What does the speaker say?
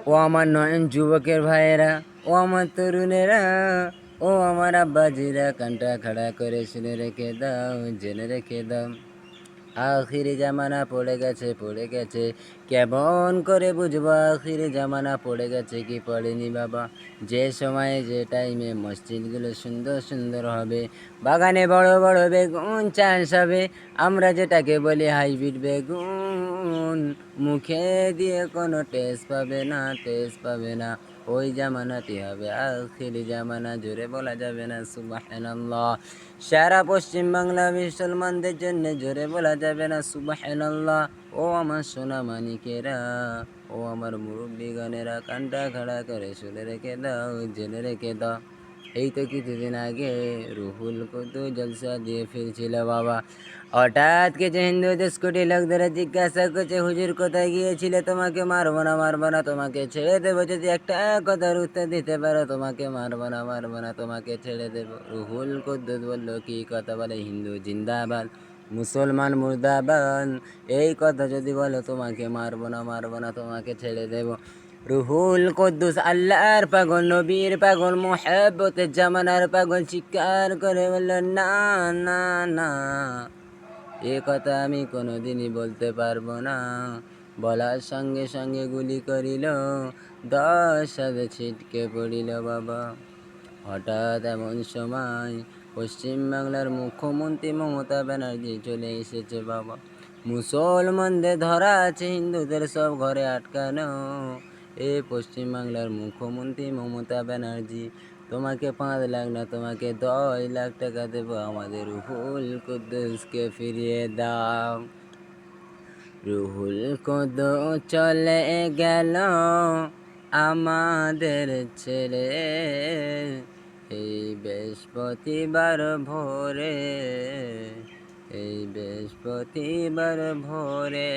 ও আমার নয়ন যুবকের ভাইয়েরা, ও আমার তরুণেরা, ও আমার আব্বাজিরা, কানটা খাড়া করে শুনে রেখে দাও, জেনে রেখে দাও। আখিরি জামানা পড়ে গেছে, কেমন করে বুঝবো আখিরি জামানা পড়ে গেছে কি পড়েনি বাবা। যে সময়ে যে টাইমে মসজিদগুলো সুন্দর সুন্দর হবে, বাগানে বড় বড় বেগুন চাষ হবে, আমরা যেটাকে বলি হাইব্রিড বেগুন, মুখে দিয়ে কোনো টেস্ট পাবে না, টেস্ট পাবে না। ওই জামানাটি হবে আখিরি জামানা, জোরে বলা যাবে না সুবহানাল্লাহ। সারা পশ্চিম বাংলা মুসলমানদের জন্য জোরে বলা যাবে না সুবহানাল্লাহ। ও আমার সোনা মানিকেরা, ও আমার মুরব্বীগণেরা, কানটা খাড়া করে শুনে রেখে দাও, জেনে রেখে দাও। এই তো কিছুদিন আগে রুহুল কুদ্দুস জলসা দিয়ে ফিরছিল বাবা। হঠাৎ কিছু হিন্দুদের স্কুটি লোকদের জিজ্ঞাসা করছে, হুজুর কোথায় গিয়েছিলে? তোমাকে মারবো না, মারবো না, তোমাকে ছেড়ে দেবো যদি একটা কথার উত্তর দিতে পারো। তোমাকে মারবো না, মারবো না, তোমাকে ছেড়ে দেবো। রুহুল কুদ্দুস বলল, কি কথা বলে? হিন্দু জিন্দাবাদ, মুসলমান মুর্দাবাদ। এই কথা যদি বলো, তোমাকে মারবো না, মারবো না, তোমাকে ছেড়ে দেবো। রুহুল কুদ্দুস আল্লাহর পাগল, নবীর পাগল, মুহাব্বতের জামানার পাগল, চিৎকার করে বলল, না না না, এ কথা আমি কোনোদিনই বলতে পারবো না। বলার সঙ্গে সঙ্গে গুলি করিল, 10 হাতে ছিটকে পড়িল বাবা। হঠাৎ এমন সময় পশ্চিমবাংলার মুখ্যমন্ত্রী মমতা ব্যানার্জি চলে এসেছে বাবা। মুসলমানদের ধরা আছে, হিন্দুদের সব ঘরে আটকানো। এ পশ্চিমবাংলার মুখ্যমন্ত্রী মমতা ব্যানার্জি, তোমাকে 5 লাখ না, তোমাকে 10 লাখ টাকা দেবো, আমাদের রুহুল কুদ্দুসকে ফিরিয়ে দাও। রুহুল কুদ্দুস চলে গেল আমাদের ছেড়ে, এই বৃহস্পতিবার ভোরে, এই বৃহস্পতিবার ভোরে।